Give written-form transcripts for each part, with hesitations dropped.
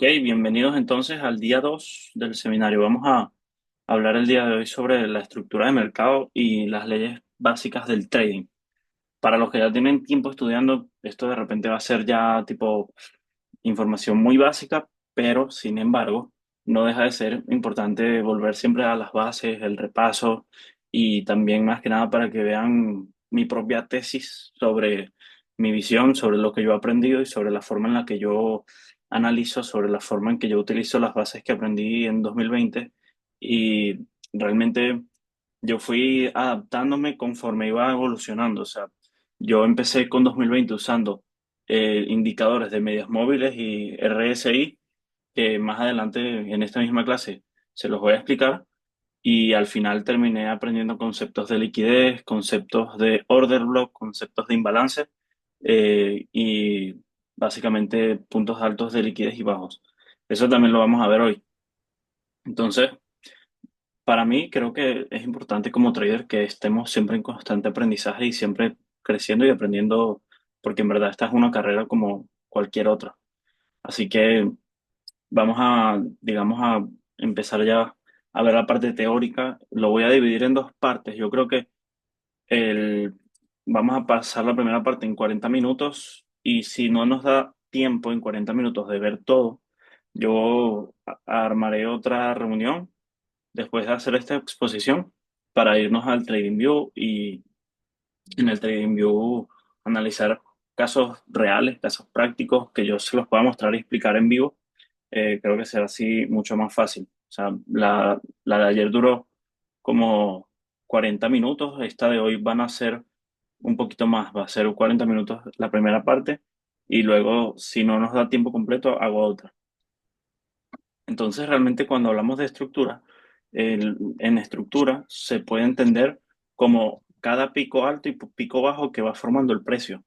Ok, bienvenidos entonces al día 2 del seminario. Vamos a hablar el día de hoy sobre la estructura de mercado y las leyes básicas del trading. Para los que ya tienen tiempo estudiando, esto de repente va a ser ya tipo información muy básica, pero sin embargo, no deja de ser importante volver siempre a las bases, el repaso y también más que nada para que vean mi propia tesis sobre mi visión, sobre lo que yo he aprendido y sobre la forma en la que yo analizo, sobre la forma en que yo utilizo las bases que aprendí en 2020 y realmente yo fui adaptándome conforme iba evolucionando. O sea, yo empecé con 2020 usando indicadores de medias móviles y RSI, que más adelante en esta misma clase se los voy a explicar. Y al final terminé aprendiendo conceptos de liquidez, conceptos de order block, conceptos de imbalance y básicamente puntos altos de liquidez y bajos. Eso también lo vamos a ver hoy. Entonces, para mí creo que es importante como trader que estemos siempre en constante aprendizaje y siempre creciendo y aprendiendo, porque en verdad esta es una carrera como cualquier otra. Así que vamos a, digamos, a empezar ya a ver la parte teórica. Lo voy a dividir en dos partes. Yo creo que el, vamos a pasar la primera parte en 40 minutos y si no nos da tiempo en 40 minutos de ver todo, yo armaré otra reunión después de hacer esta exposición para irnos al TradingView y en el TradingView analizar casos reales, casos prácticos que yo se los pueda mostrar y explicar en vivo. Creo que será así mucho más fácil. O sea, la de ayer duró como 40 minutos, esta de hoy van a ser un poquito más, va a ser 40 minutos la primera parte y luego si no nos da tiempo completo hago otra. Entonces, realmente cuando hablamos de estructura, en estructura se puede entender como cada pico alto y pico bajo que va formando el precio.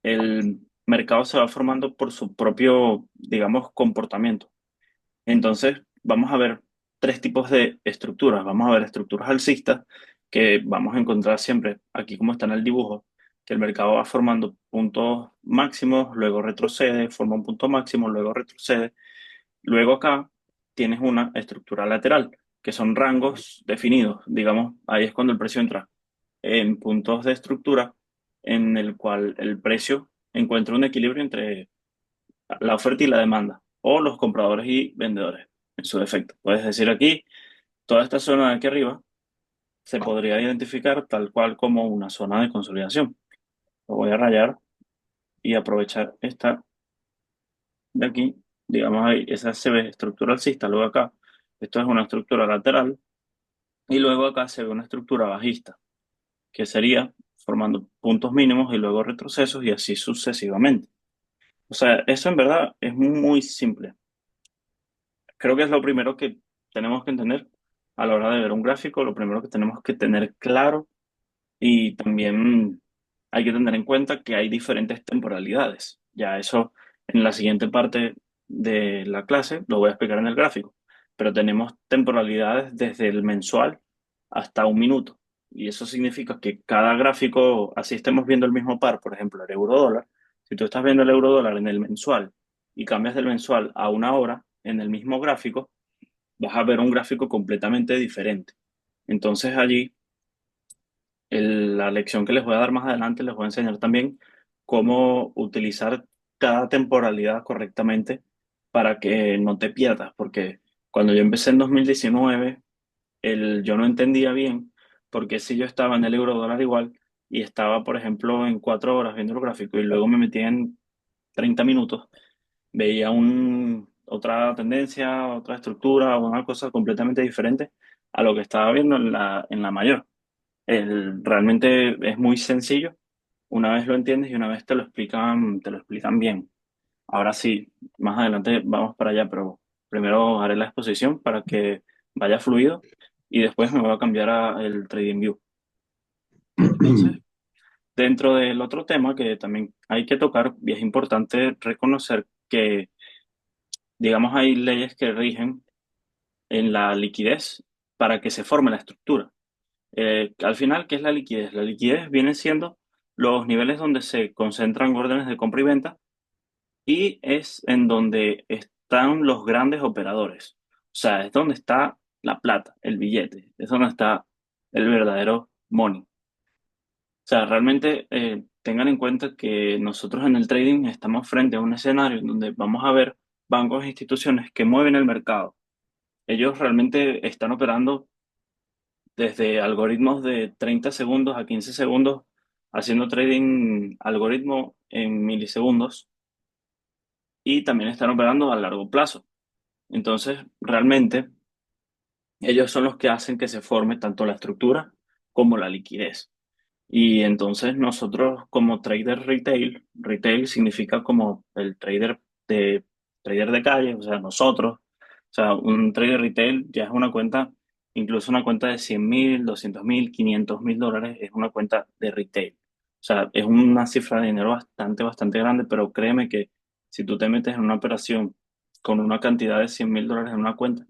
El mercado se va formando por su propio, digamos, comportamiento. Entonces, vamos a ver tres tipos de estructuras. Vamos a ver estructuras alcistas, que vamos a encontrar siempre aquí como está en el dibujo, que el mercado va formando puntos máximos, luego retrocede, forma un punto máximo, luego retrocede. Luego acá tienes una estructura lateral, que son rangos definidos. Digamos, ahí es cuando el precio entra en puntos de estructura en el cual el precio encuentra un equilibrio entre la oferta y la demanda, o los compradores y vendedores, en su defecto. Puedes decir aquí, toda esta zona de aquí arriba se podría identificar tal cual como una zona de consolidación. Lo voy a rayar y aprovechar esta de aquí, digamos ahí, esa se ve estructura alcista, luego acá, esto es una estructura lateral, y luego acá se ve una estructura bajista, que sería formando puntos mínimos y luego retrocesos y así sucesivamente. O sea, eso en verdad es muy simple. Creo que es lo primero que tenemos que entender a la hora de ver un gráfico, lo primero que tenemos que tener claro y también hay que tener en cuenta que hay diferentes temporalidades. Ya eso en la siguiente parte de la clase lo voy a explicar en el gráfico, pero tenemos temporalidades desde el mensual hasta un minuto. Y eso significa que cada gráfico, así estemos viendo el mismo par, por ejemplo, el euro dólar, si tú estás viendo el euro dólar en el mensual y cambias del mensual a una hora en el mismo gráfico, vas a ver un gráfico completamente diferente. Entonces allí la lección que les voy a dar más adelante les voy a enseñar también cómo utilizar cada temporalidad correctamente para que no te pierdas, porque cuando yo empecé en 2019, yo no entendía bien porque si yo estaba en el euro dólar igual y estaba, por ejemplo, en 4 horas viendo el gráfico y luego me metí en 30 minutos, veía otra tendencia, otra estructura, una cosa completamente diferente a lo que estaba viendo en la mayor. Realmente es muy sencillo. Una vez lo entiendes y una vez te lo explican bien. Ahora sí, más adelante vamos para allá, pero primero haré la exposición para que vaya fluido y después me voy a cambiar a el TradingView. Entonces, dentro del otro tema que también hay que tocar, y es importante reconocer que, digamos, hay leyes que rigen en la liquidez para que se forme la estructura. Al final, ¿qué es la liquidez? La liquidez viene siendo los niveles donde se concentran órdenes de compra y venta y es en donde están los grandes operadores. O sea, es donde está la plata, el billete, es donde está el verdadero money. O sea, realmente tengan en cuenta que nosotros en el trading estamos frente a un escenario en donde vamos a ver bancos e instituciones que mueven el mercado. Ellos realmente están operando desde algoritmos de 30 segundos a 15 segundos, haciendo trading algoritmo en milisegundos y también están operando a largo plazo. Entonces, realmente, ellos son los que hacen que se forme tanto la estructura como la liquidez. Y entonces nosotros como trader retail, retail significa como el trader de calle, o sea, nosotros, o sea, un trader retail ya es una cuenta, incluso una cuenta de 100.000, 200.000, 500.000 dólares, es una cuenta de retail. O sea, es una cifra de dinero bastante grande, pero créeme que si tú te metes en una operación con una cantidad de 100.000 dólares en una cuenta,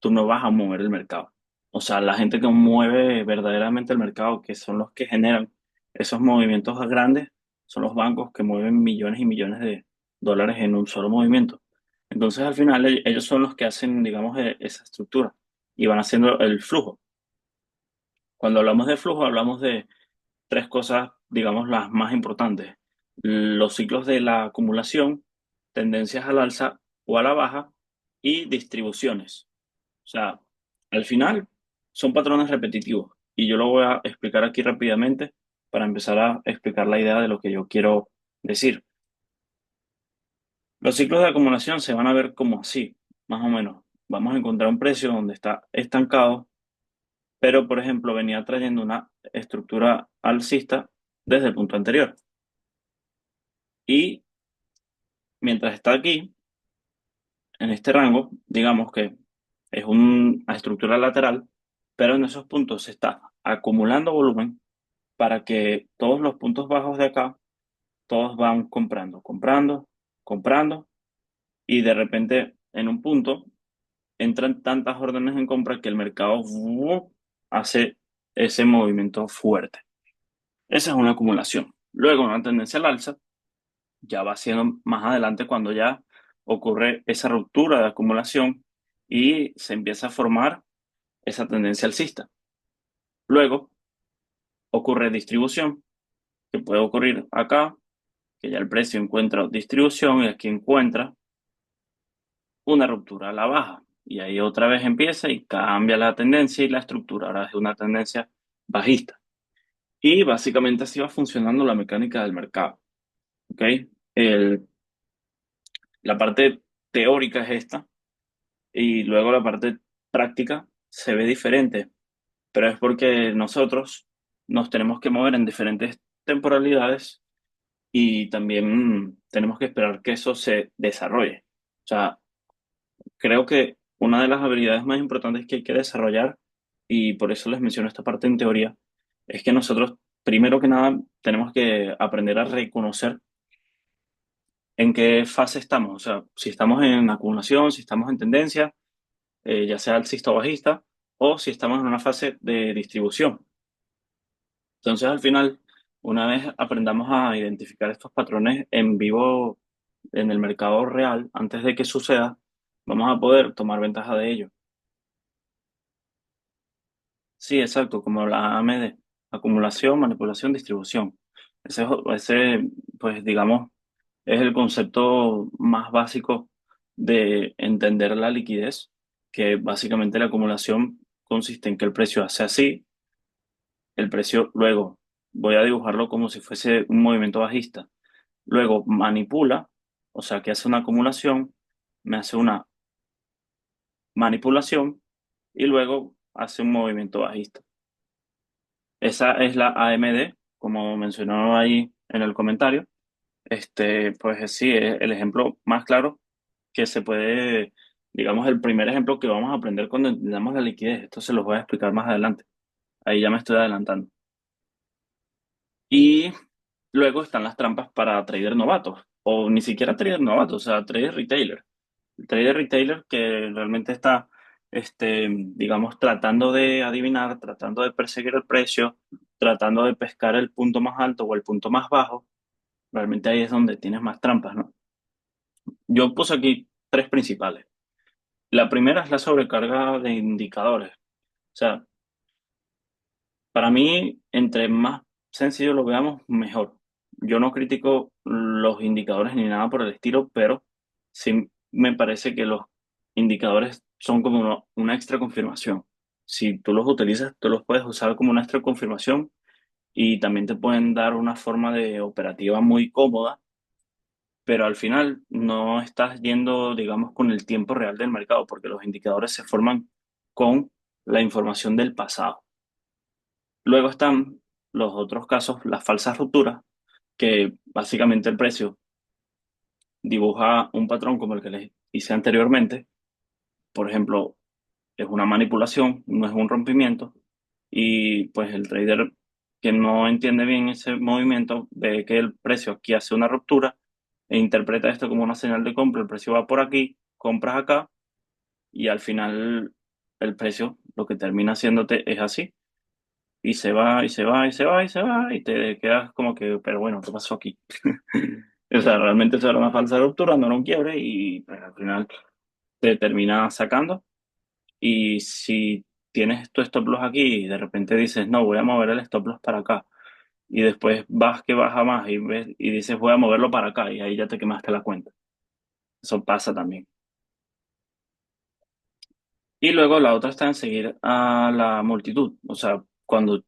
tú no vas a mover el mercado. O sea, la gente que mueve verdaderamente el mercado, que son los que generan esos movimientos grandes, son los bancos que mueven millones y millones de dólares en un solo movimiento. Entonces, al final, ellos son los que hacen, digamos, esa estructura y van haciendo el flujo. Cuando hablamos de flujo, hablamos de tres cosas, digamos, las más importantes. Los ciclos de la acumulación, tendencias al alza o a la baja y distribuciones. O sea, al final son patrones repetitivos y yo lo voy a explicar aquí rápidamente para empezar a explicar la idea de lo que yo quiero decir. Los ciclos de acumulación se van a ver como así, más o menos. Vamos a encontrar un precio donde está estancado, pero por ejemplo venía trayendo una estructura alcista desde el punto anterior. Y mientras está aquí, en este rango, digamos que es una estructura lateral, pero en esos puntos se está acumulando volumen para que todos los puntos bajos de acá, todos van comprando, y de repente en un punto entran tantas órdenes en compra que el mercado hace ese movimiento fuerte. Esa es una acumulación. Luego una tendencia al alza ya va siendo más adelante cuando ya ocurre esa ruptura de acumulación y se empieza a formar esa tendencia alcista. Luego ocurre distribución, que puede ocurrir acá, que ya el precio encuentra distribución y aquí encuentra una ruptura a la baja. Y ahí otra vez empieza y cambia la tendencia y la estructura. Ahora es una tendencia bajista. Y básicamente así va funcionando la mecánica del mercado. ¿Ok? El, la parte teórica es esta y luego la parte práctica se ve diferente, pero es porque nosotros nos tenemos que mover en diferentes temporalidades y también tenemos que esperar que eso se desarrolle. O sea, creo que una de las habilidades más importantes que hay que desarrollar, y por eso les menciono esta parte en teoría, es que nosotros, primero que nada, tenemos que aprender a reconocer en qué fase estamos. O sea, si estamos en acumulación, si estamos en tendencia, ya sea alcista o bajista, o si estamos en una fase de distribución. Entonces, al final, una vez aprendamos a identificar estos patrones en vivo en el mercado real, antes de que suceda, vamos a poder tomar ventaja de ello. Sí, exacto, como la AMD, acumulación, manipulación, distribución. Ese, pues digamos, es el concepto más básico de entender la liquidez, que básicamente la acumulación consiste en que el precio hace así, el precio luego voy a dibujarlo como si fuese un movimiento bajista, luego manipula, o sea que hace una acumulación, me hace una manipulación y luego hace un movimiento bajista. Esa es la AMD, como mencionó ahí en el comentario. Pues sí, es el ejemplo más claro que se puede, digamos, el primer ejemplo que vamos a aprender cuando entendamos la liquidez. Esto se los voy a explicar más adelante. Ahí ya me estoy adelantando. Y luego están las trampas para trader novatos, o ni siquiera trader novatos, o sea, trader retailer. El trader retailer que realmente está, digamos, tratando de adivinar, tratando de perseguir el precio, tratando de pescar el punto más alto o el punto más bajo, realmente ahí es donde tienes más trampas, ¿no? Yo puse aquí tres principales. La primera es la sobrecarga de indicadores. O sea, para mí, entre más sencillo lo veamos, mejor. Yo no critico los indicadores ni nada por el estilo, pero sí me parece que los indicadores son como una extra confirmación. Si tú los utilizas, tú los puedes usar como una extra confirmación y también te pueden dar una forma de operativa muy cómoda, pero al final no estás yendo, digamos, con el tiempo real del mercado, porque los indicadores se forman con la información del pasado. Luego están los otros casos, las falsas rupturas, que básicamente el precio dibuja un patrón como el que les hice anteriormente. Por ejemplo, es una manipulación, no es un rompimiento, y pues el trader que no entiende bien ese movimiento ve que el precio aquí hace una ruptura e interpreta esto como una señal de compra, el precio va por aquí, compras acá y al final el precio lo que termina haciéndote es así y se va y se va y se va y se va y te quedas como que, pero bueno, ¿qué pasó aquí? O sea, realmente eso era una falsa ruptura, no era un quiebre y pues, al final te termina sacando. Y si tienes tu stop loss aquí y de repente dices, no, voy a mover el stop loss para acá, y después vas que baja más y, ves, y dices, voy a moverlo para acá, y ahí ya te quemaste la cuenta. Eso pasa también. Y luego la otra está en seguir a la multitud. O sea, cuando,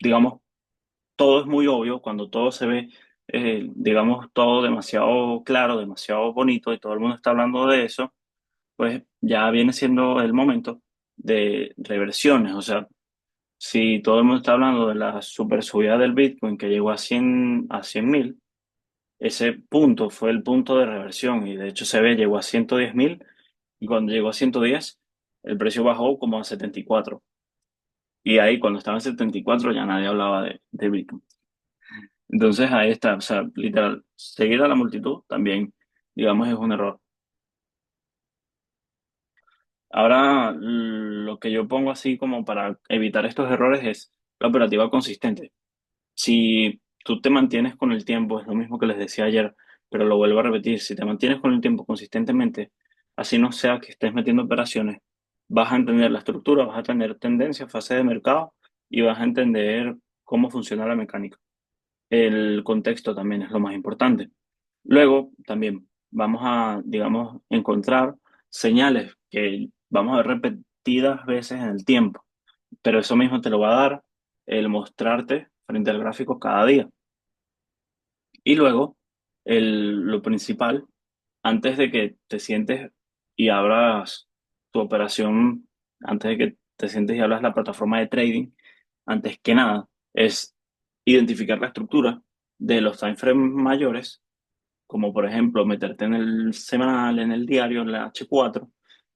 digamos, todo es muy obvio, cuando todo se ve, digamos, todo demasiado claro, demasiado bonito y todo el mundo está hablando de eso, pues ya viene siendo el momento de reversiones. O sea, si todo el mundo está hablando de la super subida del Bitcoin que llegó a 100.000, ese punto fue el punto de reversión y de hecho se ve, llegó a 110.000 y cuando llegó a 110 el precio bajó como a 74. Y ahí cuando estaba en 74 ya nadie hablaba de Bitcoin. Entonces ahí está, o sea, literal, seguir a la multitud también, digamos, es un error. Ahora, lo que yo pongo así como para evitar estos errores es la operativa consistente. Si tú te mantienes con el tiempo, es lo mismo que les decía ayer, pero lo vuelvo a repetir, si te mantienes con el tiempo consistentemente, así no sea que estés metiendo operaciones, vas a entender la estructura, vas a tener tendencia, fase de mercado y vas a entender cómo funciona la mecánica. El contexto también es lo más importante. Luego, también vamos a, digamos, encontrar señales que vamos a ver repetidas veces en el tiempo, pero eso mismo te lo va a dar el mostrarte frente al gráfico cada día. Y luego, lo principal, antes de que te sientes y abras tu operación, antes de que te sientes y abras la plataforma de trading, antes que nada, es identificar la estructura de los time frames mayores, como por ejemplo meterte en el semanal, en el diario, en la H4,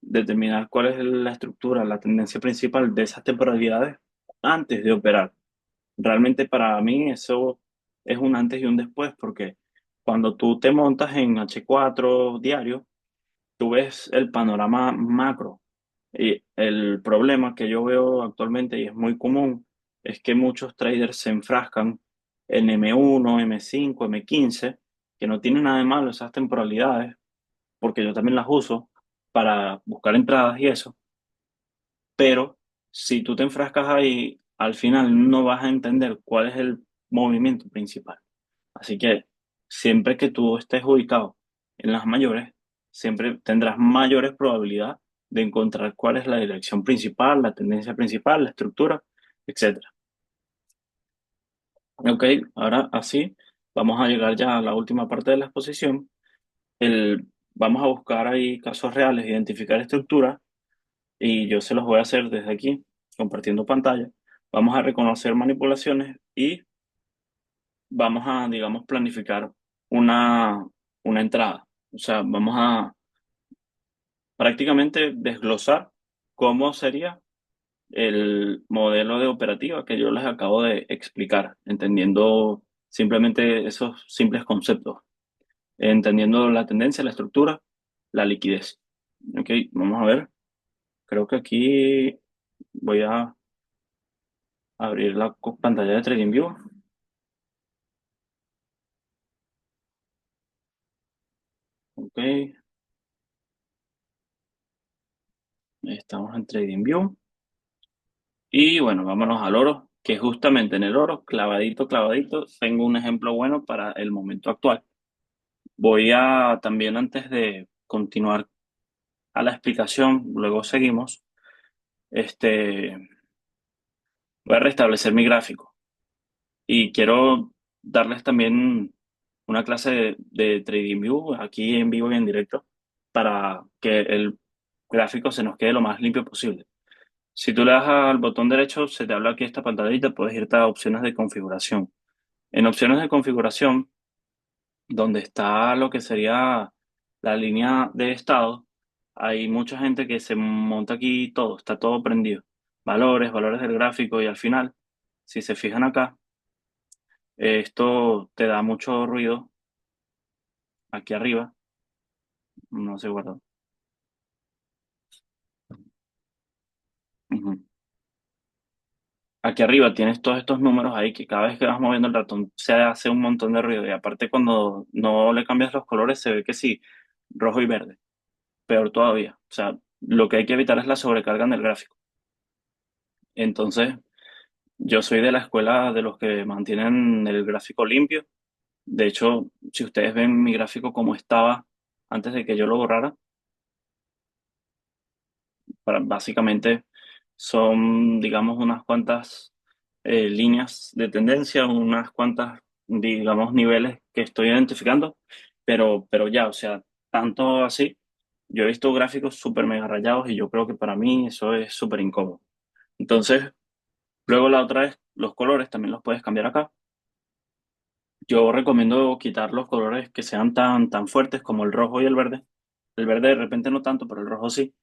determinar cuál es la estructura, la tendencia principal de esas temporalidades antes de operar. Realmente para mí eso es un antes y un después, porque cuando tú te montas en H4 diario, tú ves el panorama macro. Y el problema que yo veo actualmente, y es muy común, es que muchos traders se enfrascan en M1, M5, M15, que no tienen nada de malo esas temporalidades, porque yo también las uso para buscar entradas y eso, pero si tú te enfrascas ahí, al final no vas a entender cuál es el movimiento principal. Así que siempre que tú estés ubicado en las mayores, siempre tendrás mayores probabilidades de encontrar cuál es la dirección principal, la tendencia principal, la estructura, etcétera. Ok, ahora así vamos a llegar ya a la última parte de la exposición. Vamos a buscar ahí casos reales, identificar estructuras y yo se los voy a hacer desde aquí, compartiendo pantalla. Vamos a reconocer manipulaciones y vamos a, digamos, planificar una, una entrada. O sea, vamos a prácticamente desglosar cómo sería el modelo de operativa que yo les acabo de explicar, entendiendo simplemente esos simples conceptos, entendiendo la tendencia, la estructura, la liquidez. Ok, vamos a ver. Creo que aquí voy a abrir la pantalla de TradingView. Ok, Estamos en TradingView. Y bueno, vámonos al oro, que justamente en el oro, clavadito, clavadito, tengo un ejemplo bueno para el momento actual. Voy a también, antes de continuar a la explicación, luego seguimos, este, voy a restablecer mi gráfico y quiero darles también una clase de TradingView aquí en vivo y en directo para que el gráfico se nos quede lo más limpio posible. Si tú le das al botón derecho, se te habla aquí esta pantallita, puedes irte a opciones de configuración. En opciones de configuración, donde está lo que sería la línea de estado, hay mucha gente que se monta aquí todo, está todo prendido. Valores, valores del gráfico y al final, si se fijan acá, esto te da mucho ruido aquí arriba, no se guarda. Ujú. Aquí arriba tienes todos estos números ahí que cada vez que vas moviendo el ratón se hace un montón de ruido y aparte cuando no le cambias los colores se ve que sí, rojo y verde. Peor todavía. O sea, lo que hay que evitar es la sobrecarga en el gráfico. Entonces, yo soy de la escuela de los que mantienen el gráfico limpio. De hecho, si ustedes ven mi gráfico como estaba antes de que yo lo borrara, básicamente son, digamos, unas cuantas líneas de tendencia, unas cuantas, digamos, niveles que estoy identificando, pero ya, o sea, tanto así. Yo he visto gráficos súper mega rayados y yo creo que para mí eso es súper incómodo. Entonces, luego la otra es los colores, también los puedes cambiar acá. Yo recomiendo quitar los colores que sean tan fuertes como el rojo y el verde. El verde de repente no tanto, pero el rojo sí.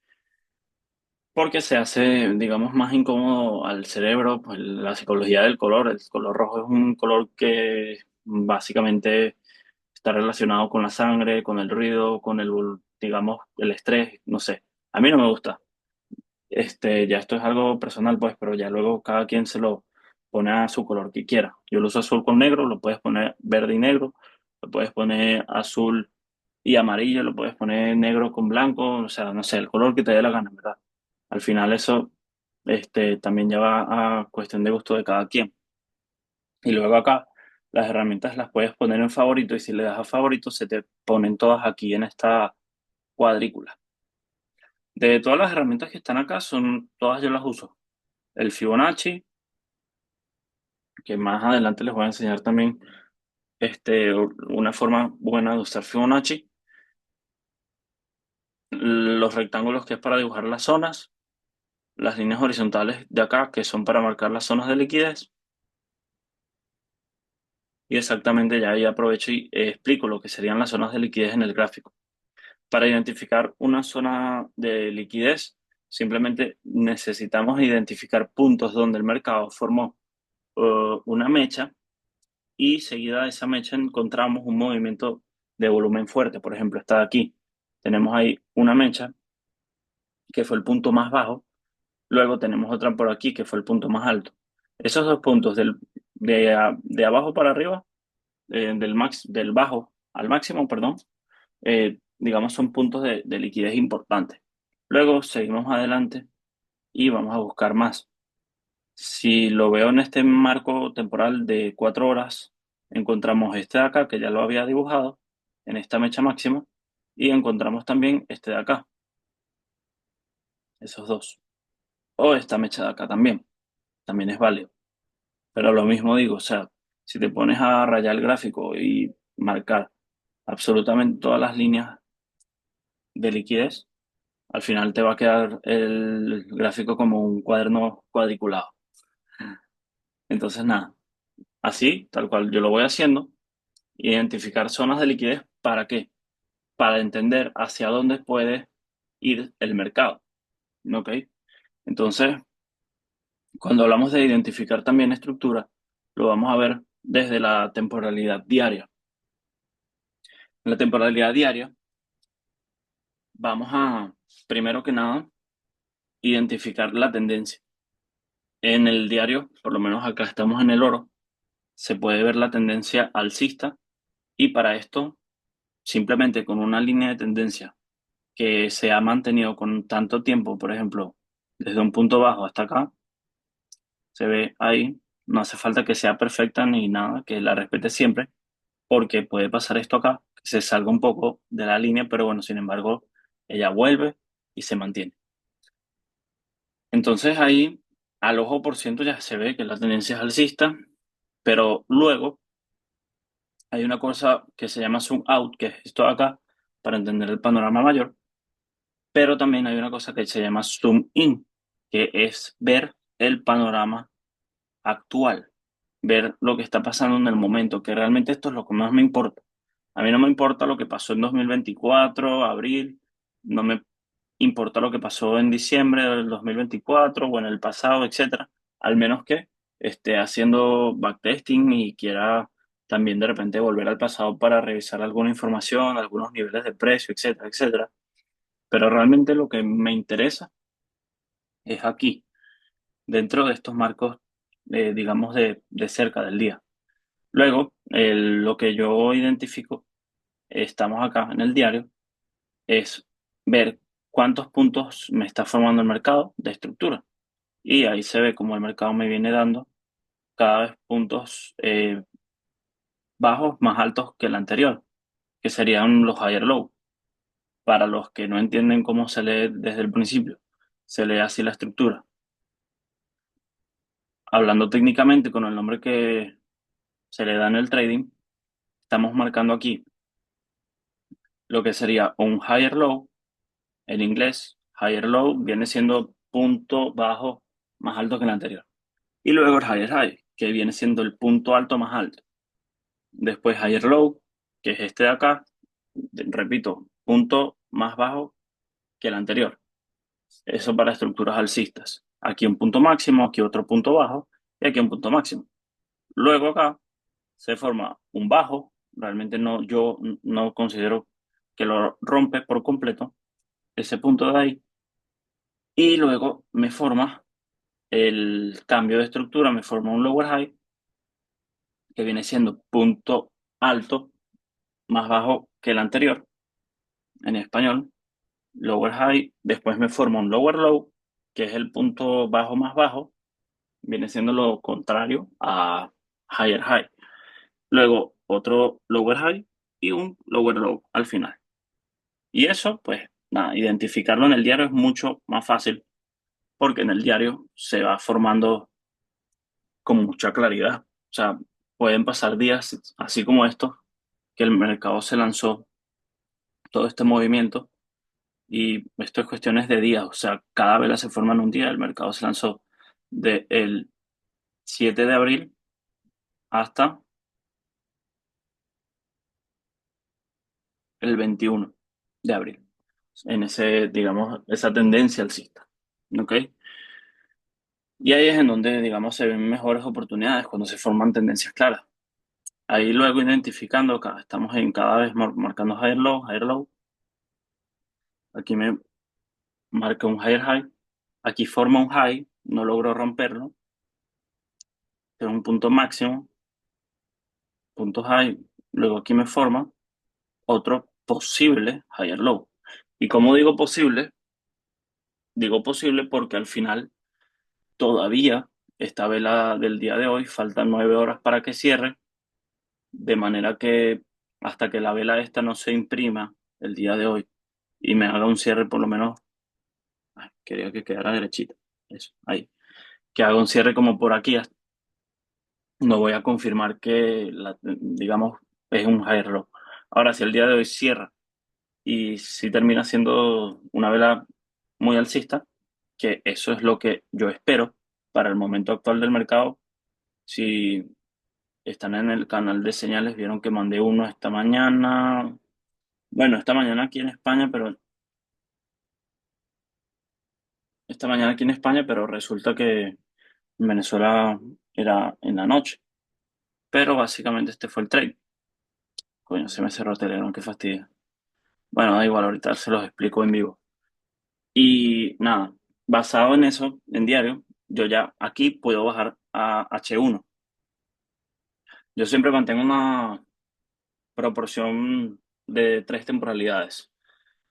Porque se hace, digamos, más incómodo al cerebro, pues la psicología del color. El color rojo es un color que básicamente está relacionado con la sangre, con el ruido, con el, digamos, el estrés, no sé. A mí no me gusta. Ya esto es algo personal, pues, pero ya luego cada quien se lo pone a su color que quiera. Yo lo uso azul con negro, lo puedes poner verde y negro, lo puedes poner azul y amarillo, lo puedes poner negro con blanco, o sea, no sé, el color que te dé la gana, ¿verdad? Al final eso, también ya va a cuestión de gusto de cada quien. Y luego acá, las herramientas las puedes poner en favorito y si le das a favorito, se te ponen todas aquí en esta cuadrícula. De todas las herramientas que están acá, todas yo las uso. El Fibonacci, que más adelante les voy a enseñar también una forma buena de usar Fibonacci. Los rectángulos, que es para dibujar las zonas. Las líneas horizontales de acá, que son para marcar las zonas de liquidez. Y exactamente ya ahí aprovecho y explico lo que serían las zonas de liquidez en el gráfico. Para identificar una zona de liquidez, simplemente necesitamos identificar puntos donde el mercado formó una mecha y seguida de esa mecha encontramos un movimiento de volumen fuerte. Por ejemplo, está aquí. Tenemos ahí una mecha que fue el punto más bajo. Luego tenemos otra por aquí que fue el punto más alto. Esos dos puntos de abajo para arriba, del bajo al máximo, perdón, digamos son puntos de liquidez importantes. Luego seguimos adelante y vamos a buscar más. Si lo veo en este marco temporal de 4 horas, encontramos este de acá, que ya lo había dibujado, en esta mecha máxima, y encontramos también este de acá, esos dos. O esta mecha de acá también es válido. Pero lo mismo digo, o sea, si te pones a rayar el gráfico y marcar absolutamente todas las líneas de liquidez, al final te va a quedar el gráfico como un cuaderno cuadriculado. Entonces, nada, así, tal cual yo lo voy haciendo. Identificar zonas de liquidez, ¿para qué? Para entender hacia dónde puede ir el mercado, ¿ok? Entonces, cuando hablamos de identificar también estructura, lo vamos a ver desde la temporalidad diaria. En la temporalidad diaria, vamos a, primero que nada, identificar la tendencia. En el diario, por lo menos acá estamos en el oro, se puede ver la tendencia alcista y para esto, simplemente con una línea de tendencia que se ha mantenido con tanto tiempo, por ejemplo, desde un punto bajo hasta acá, se ve ahí, no hace falta que sea perfecta ni nada, que la respete siempre, porque puede pasar esto acá, que se salga un poco de la línea, pero bueno, sin embargo, ella vuelve y se mantiene. Entonces ahí, al ojo por ciento ya se ve que la tendencia es alcista, pero luego hay una cosa que se llama zoom out, que es esto de acá, para entender el panorama mayor, pero también hay una cosa que se llama zoom in, que es ver el panorama actual, ver lo que está pasando en el momento, que realmente esto es lo que más me importa. A mí no me importa lo que pasó en 2024, abril, no me importa lo que pasó en diciembre del 2024 o en el pasado, etcétera, al menos que esté haciendo backtesting y quiera también de repente volver al pasado para revisar alguna información, algunos niveles de precio, etcétera, etcétera. Pero realmente lo que me interesa es aquí, dentro de estos marcos, digamos, de cerca del día. Luego, lo que yo identifico, estamos acá en el diario, es ver cuántos puntos me está formando el mercado de estructura. Y ahí se ve cómo el mercado me viene dando cada vez puntos bajos más altos que el anterior, que serían los higher low. Para los que no entienden cómo se lee desde el principio, se lee así la estructura. Hablando técnicamente con el nombre que se le da en el trading, estamos marcando aquí lo que sería un higher low. En inglés, higher low viene siendo punto bajo más alto que el anterior. Y luego el higher high, que viene siendo el punto alto más alto. Después higher low, que es este de acá. Repito, punto más bajo que el anterior. Eso para estructuras alcistas. Aquí un punto máximo, aquí otro punto bajo y aquí un punto máximo. Luego acá se forma un bajo. Realmente no, yo no considero que lo rompe por completo ese punto de ahí. Y luego me forma el cambio de estructura, me forma un lower high que viene siendo punto alto más bajo que el anterior en español, lower high, después me forma un lower low, que es el punto bajo más bajo, viene siendo lo contrario a higher high. Luego otro lower high y un lower low al final. Y eso, pues nada, identificarlo en el diario es mucho más fácil porque en el diario se va formando con mucha claridad. O sea, pueden pasar días así como estos, que el mercado se lanzó todo este movimiento y esto es cuestiones de días. O sea, cada vela se forma en un día. El mercado se lanzó del 7 de abril hasta el 21 de abril, en ese, digamos, esa tendencia alcista. ¿Ok? Y ahí es en donde, digamos, se ven mejores oportunidades cuando se forman tendencias claras. Ahí luego identificando, estamos en cada vez marcando higher low. Aquí me marca un higher high. Aquí forma un high, no logro romperlo. Tengo un punto máximo, punto high. Luego aquí me forma otro posible higher low. Y como digo posible porque al final todavía esta vela del día de hoy faltan 9 horas para que cierre, de manera que hasta que la vela esta no se imprima el día de hoy y me haga un cierre por lo menos, quería que quedara derechita, eso, ahí, que haga un cierre como por aquí, no voy a confirmar que, digamos, es un higher low. Ahora, si el día de hoy cierra y si termina siendo una vela muy alcista, que eso es lo que yo espero para el momento actual del mercado. Si están en el canal de señales, vieron que mandé uno esta mañana. Bueno, esta mañana aquí en España, pero esta mañana aquí en España, pero resulta que en Venezuela era en la noche. Pero básicamente este fue el trade. Coño, se me cerró Telegram, qué fastidio. Bueno, da igual, ahorita se los explico en vivo. Y nada, basado en eso, en diario, yo ya aquí puedo bajar a H1. Yo siempre mantengo una proporción de tres temporalidades.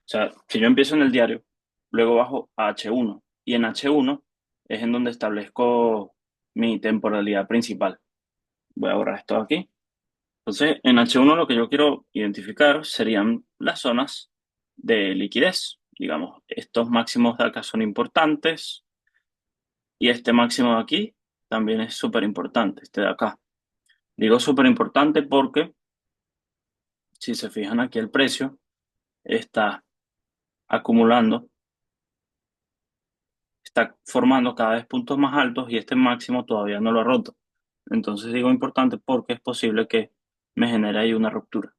sea, si yo empiezo en el diario, luego bajo a H1 y en H1 es en donde establezco mi temporalidad principal. Voy a borrar esto aquí. Entonces, en H1 lo que yo quiero identificar serían las zonas de liquidez. Digamos, estos máximos de acá son importantes y este máximo de aquí también es súper importante, este de acá. Digo súper importante porque si se fijan aquí el precio está acumulando, está formando cada vez puntos más altos y este máximo todavía no lo ha roto. Entonces digo importante porque es posible que me genere ahí una ruptura.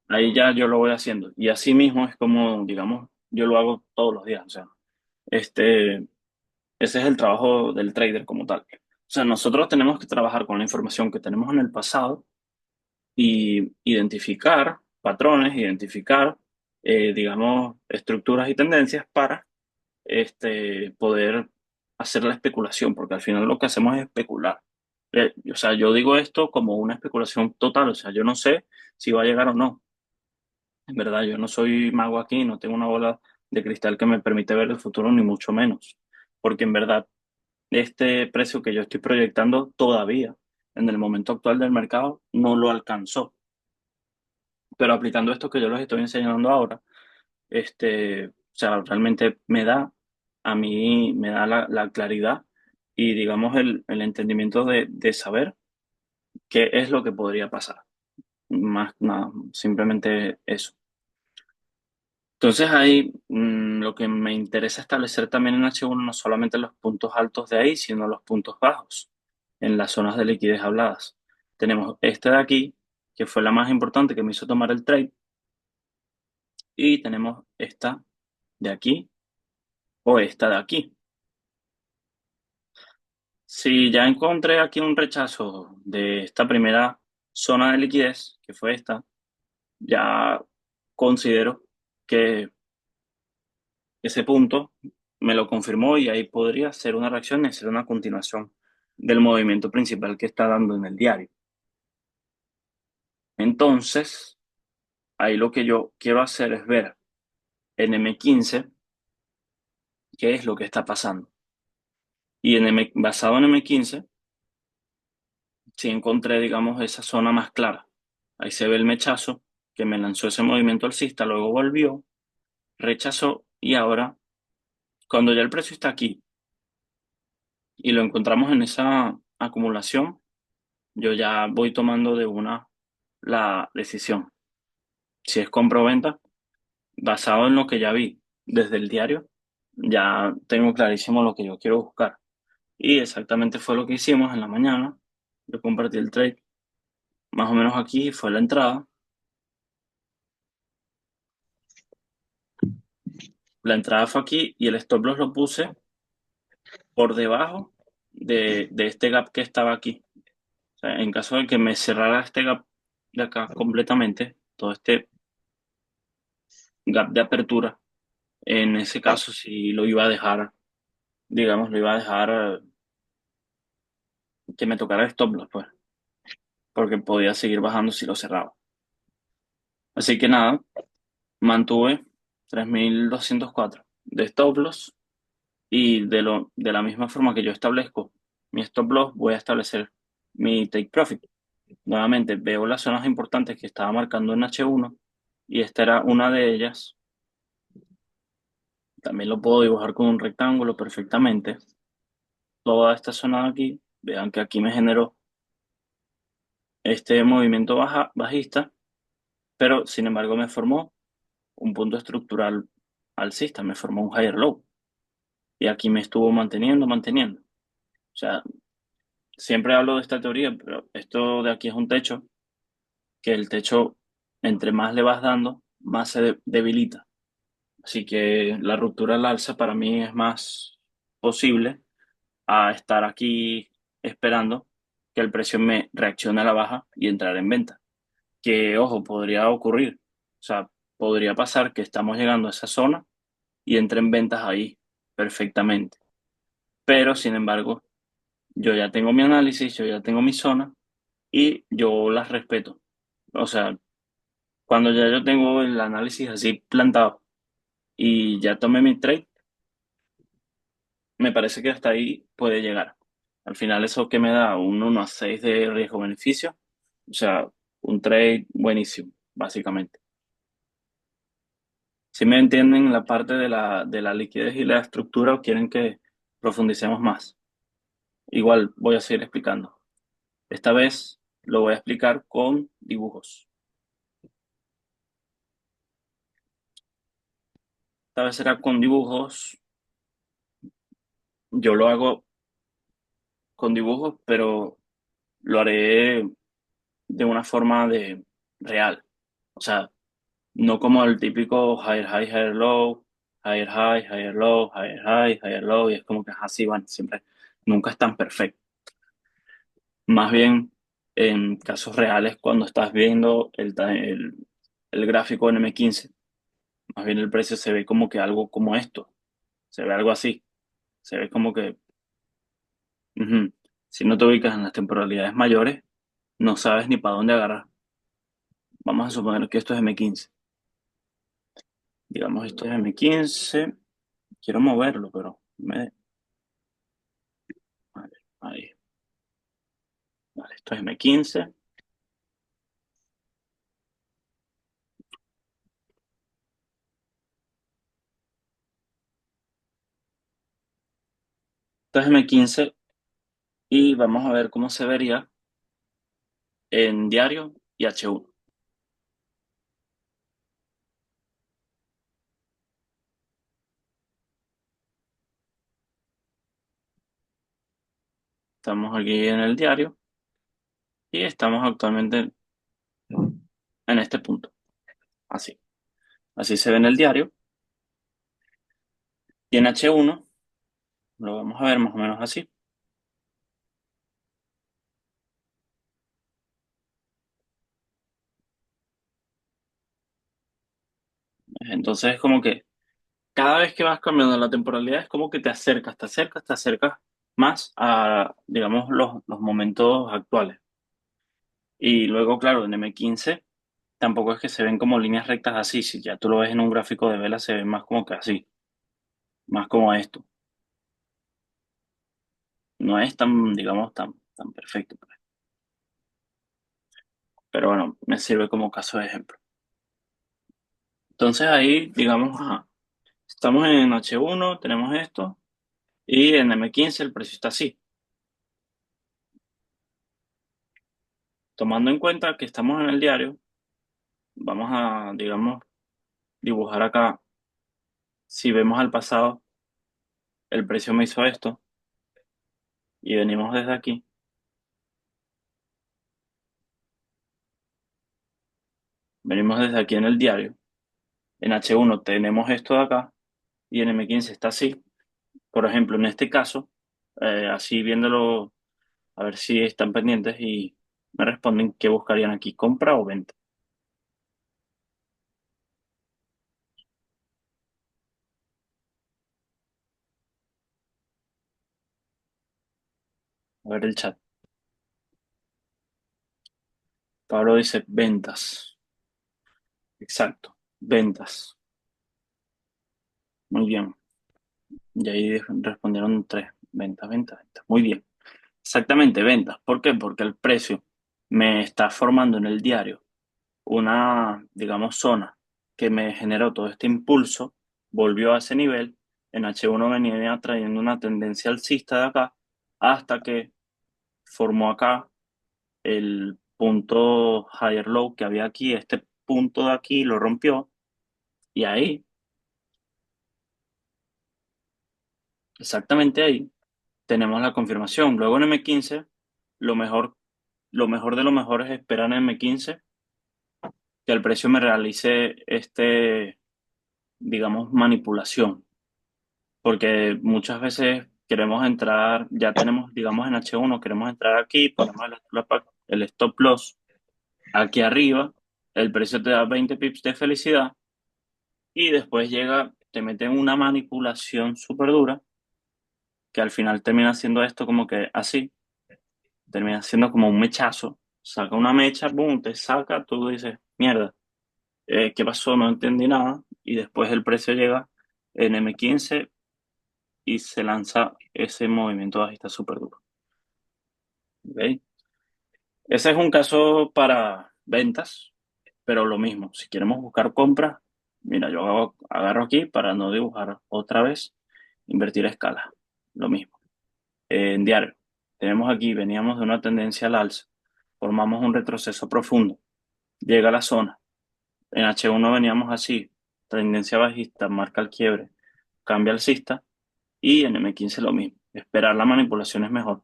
Ahí ya yo lo voy haciendo. Y así mismo es como, digamos, yo lo hago todos los días. O sea, este, ese es el trabajo del trader como tal. O sea, nosotros tenemos que trabajar con la información que tenemos en el pasado y identificar patrones, identificar, digamos, estructuras y tendencias para poder hacer la especulación, porque al final lo que hacemos es especular. O sea, yo digo esto como una especulación total, o sea, yo no sé si va a llegar o no. En verdad, yo no soy mago aquí, no tengo una bola de cristal que me permite ver el futuro, ni mucho menos. Porque en verdad, este precio que yo estoy proyectando todavía, en el momento actual del mercado, no lo alcanzó. Pero aplicando esto que yo les estoy enseñando ahora, o sea, realmente a mí me da la claridad y digamos el entendimiento de saber qué es lo que podría pasar. Más nada, simplemente eso. Entonces ahí lo que me interesa establecer también en H1 no solamente los puntos altos de ahí, sino los puntos bajos en las zonas de liquidez habladas. Tenemos este de aquí, que fue la más importante que me hizo tomar el trade, y tenemos esta de aquí o esta de aquí. Si ya encontré aquí un rechazo de esta primera zona de liquidez, que fue esta, ya considero que ese punto me lo confirmó y ahí podría ser una reacción y ser una continuación del movimiento principal que está dando en el diario. Entonces, ahí lo que yo quiero hacer es ver en M15 qué es lo que está pasando. Y basado en M15, sí encontré, digamos, esa zona más clara. Ahí se ve el mechazo que me lanzó ese movimiento alcista, luego volvió, rechazó y ahora, cuando ya el precio está aquí y lo encontramos en esa acumulación, yo ya voy tomando de una la decisión. Si es compra o venta, basado en lo que ya vi desde el diario, ya tengo clarísimo lo que yo quiero buscar. Y exactamente fue lo que hicimos en la mañana. Yo compartí el trade. Más o menos aquí fue la entrada. La entrada fue aquí y el stop loss lo puse por debajo de este gap que estaba aquí. O sea, en caso de que me cerrara este gap de acá completamente, todo este gap de apertura, en ese caso sí lo iba a dejar, digamos, lo iba a dejar que me tocara el stop loss, pues, porque podía seguir bajando si lo cerraba. Así que nada, mantuve 3.204 de stop loss y de la misma forma que yo establezco mi stop loss, voy a establecer mi take profit. Nuevamente veo las zonas importantes que estaba marcando en H1 y esta era una de ellas. También lo puedo dibujar con un rectángulo perfectamente. Toda esta zona de aquí, vean que aquí me generó este movimiento bajista, pero sin embargo me formó un punto estructural alcista, me formó un higher low y aquí me estuvo manteniendo. O sea, siempre hablo de esta teoría, pero esto de aquí es un techo, que el techo, entre más le vas dando, más se debilita. Así que la ruptura al alza para mí es más posible a estar aquí esperando que el precio me reaccione a la baja y entrar en venta. Que, ojo, podría ocurrir. O sea, podría pasar que estamos llegando a esa zona y entre en ventas ahí perfectamente. Pero, sin embargo, yo ya tengo mi análisis, yo ya tengo mi zona y yo las respeto. O sea, Cuando ya yo tengo el análisis así plantado y ya tomé mi trade, me parece que hasta ahí puede llegar. Al final, eso que me da un 1-6 de riesgo-beneficio, o sea, un trade buenísimo, básicamente. Si me entienden la parte de la liquidez y la estructura o quieren que profundicemos más, igual voy a seguir explicando. Esta vez lo voy a explicar con dibujos. Esta vez será con dibujos. Yo lo hago con dibujos, pero lo haré de una forma de real. O sea, no como el típico higher high, higher low, higher high, higher low, higher high, higher low, y es como que así van, siempre, nunca es tan perfecto. Más bien, en casos reales, cuando estás viendo el gráfico en M15, más bien el precio se ve como que algo como esto, se ve algo así, se ve como que, ujú, si no te ubicas en las temporalidades mayores, no sabes ni para dónde agarrar. Vamos a suponer que esto es M15. Digamos, esto es M15. Quiero moverlo, pero vale, ahí. Vale, esto es M15. Esto es M15 y vamos a ver cómo se vería en diario y H1. Estamos aquí en el diario y estamos actualmente en este punto. Así. Así se ve en el diario. Y en H1 lo vamos a ver más o menos así. Entonces es como que cada vez que vas cambiando la temporalidad es como que te acercas, te acercas, te acercas más a, digamos, los momentos actuales. Y luego, claro, en M15 tampoco es que se ven como líneas rectas así. Si ya tú lo ves en un gráfico de vela, se ve más como que así, más como esto. No es tan, digamos, tan perfecto, pues. Pero bueno, me sirve como caso de ejemplo. Entonces ahí, digamos, ajá, estamos en H1, tenemos esto, y en M15 el precio está así. Tomando en cuenta que estamos en el diario, vamos a, digamos, dibujar acá. Si vemos al pasado, el precio me hizo esto, y venimos desde aquí, venimos desde aquí en el diario. En H1 tenemos esto de acá, y en M15 está así. Por ejemplo, en este caso, así viéndolo, a ver si están pendientes y me responden qué buscarían aquí, compra o venta. A ver el chat. Pablo dice ventas. Exacto, ventas. Muy bien. Y ahí respondieron tres. Ventas, ventas, ventas. Muy bien. Exactamente, ventas. ¿Por qué? Porque el precio me está formando en el diario una, digamos, zona que me generó todo este impulso, volvió a ese nivel. En H1 venía trayendo una tendencia alcista de acá hasta que formó acá el punto higher low que había aquí, este punto de aquí lo rompió y ahí, exactamente ahí, tenemos la confirmación. Luego en M15, lo mejor, lo mejor de lo mejor es esperar en M15 que el precio me realice este, digamos, manipulación, porque muchas veces queremos entrar, ya tenemos, digamos, en H1, queremos entrar aquí, ponemos el stop loss aquí arriba, el precio te da 20 pips de felicidad y después llega, te mete en una manipulación súper dura que al final termina siendo esto como que así, termina siendo como un mechazo, saca una mecha, boom, te saca, tú dices, mierda, ¿Qué pasó? No entendí nada. Y después el precio llega en M15 y se lanza ese movimiento bajista súper duro. ¿Ok? Ese es un caso para ventas, pero lo mismo, si queremos buscar compras, mira, agarro aquí para no dibujar otra vez, invertir a escala, lo mismo. En diario, tenemos aquí, veníamos de una tendencia al alza, formamos un retroceso profundo, llega a la zona, en H1 veníamos así, tendencia bajista, marca el quiebre, cambia alcista y en M15 lo mismo, esperar la manipulación es mejor.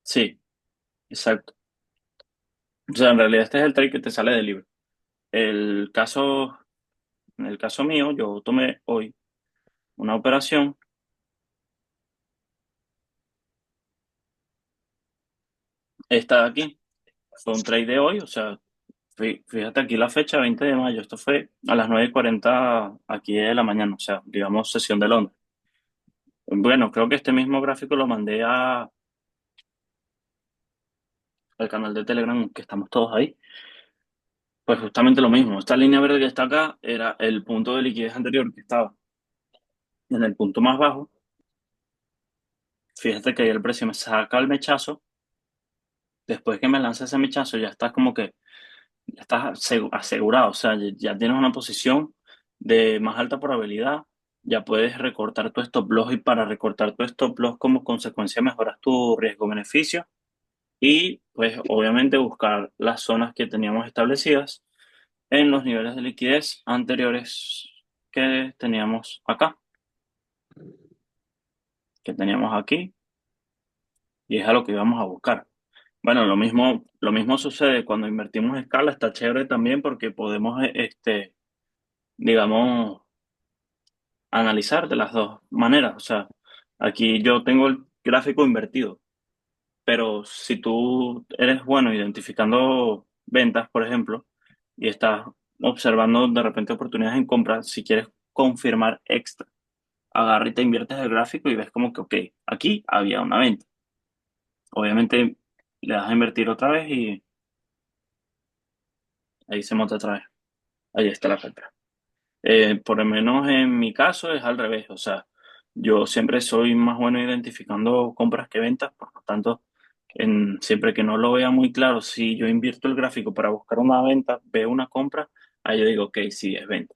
Sí, exacto. O sea, en realidad este es el trade que te sale del libro. El caso, en el caso mío, yo tomé hoy una operación, esta de aquí, fue un trade de hoy, o sea, fíjate aquí la fecha, 20 de mayo, esto fue a las 9:40 aquí de la mañana, o sea, digamos sesión de Londres. Bueno, creo que este mismo gráfico lo mandé al canal de Telegram, que estamos todos ahí. Pues justamente lo mismo, esta línea verde que está acá era el punto de liquidez anterior que estaba en el punto más bajo. Fíjate que ahí el precio me saca el mechazo, después que me lanza ese mechazo ya está como que ya estás asegurado, o sea, ya tienes una posición de más alta probabilidad, ya puedes recortar tu stop loss y para recortar tu stop loss como consecuencia mejoras tu riesgo-beneficio y pues obviamente buscar las zonas que teníamos establecidas en los niveles de liquidez anteriores que teníamos acá, que teníamos aquí y es a lo que íbamos a buscar. Bueno, lo mismo sucede cuando invertimos en escala, está chévere también porque podemos, digamos, analizar de las dos maneras. O sea, aquí yo tengo el gráfico invertido, pero si tú eres bueno identificando ventas, por ejemplo, y estás observando de repente oportunidades en compra, si quieres confirmar extra, agarra y te inviertes el gráfico y ves como que, ok, aquí había una venta. Obviamente le das a invertir otra vez y ahí se monta otra vez. Ahí está la compra. Por lo menos en mi caso es al revés, o sea, yo siempre soy más bueno identificando compras que ventas, por lo tanto, siempre que no lo vea muy claro, si yo invierto el gráfico para buscar una venta, veo una compra, ahí yo digo, ok, sí, es venta.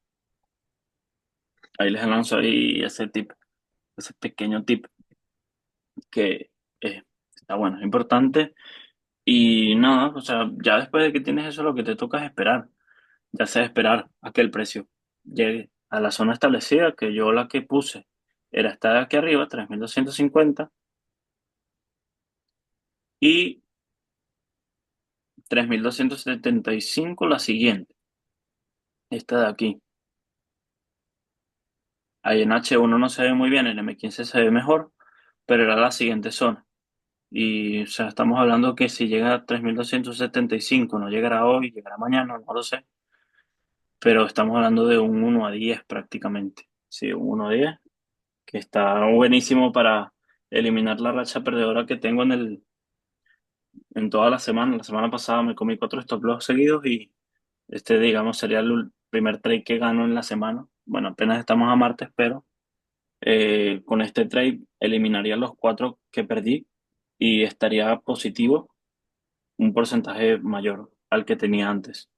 Ahí les lanzo ahí ese tip, ese pequeño tip que está bueno, es importante. Y nada, o sea, ya después de que tienes eso, lo que te toca es esperar, ya sea esperar a que el precio llegue a la zona establecida, que yo la que puse era esta de aquí arriba, 3.250 y 3.275 la siguiente, esta de aquí. Ahí en H1 no se ve muy bien, en M15 se ve mejor, pero era la siguiente zona. Y, o sea, estamos hablando que si llega a 3.275 no llegará hoy, llegará mañana, no lo sé, pero estamos hablando de un 1 a 10 prácticamente. Sí, un 1 a 10 que está buenísimo para eliminar la racha perdedora que tengo en toda la semana. La semana pasada me comí 4 stop loss seguidos y este, digamos, sería el primer trade que gano en la semana. Bueno, apenas estamos a martes, pero con este trade eliminaría los 4 que perdí y estaría positivo un porcentaje mayor al que tenía antes.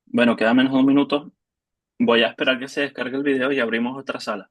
Bueno, queda menos de un minuto. Voy a esperar que se descargue el video y abrimos otra sala.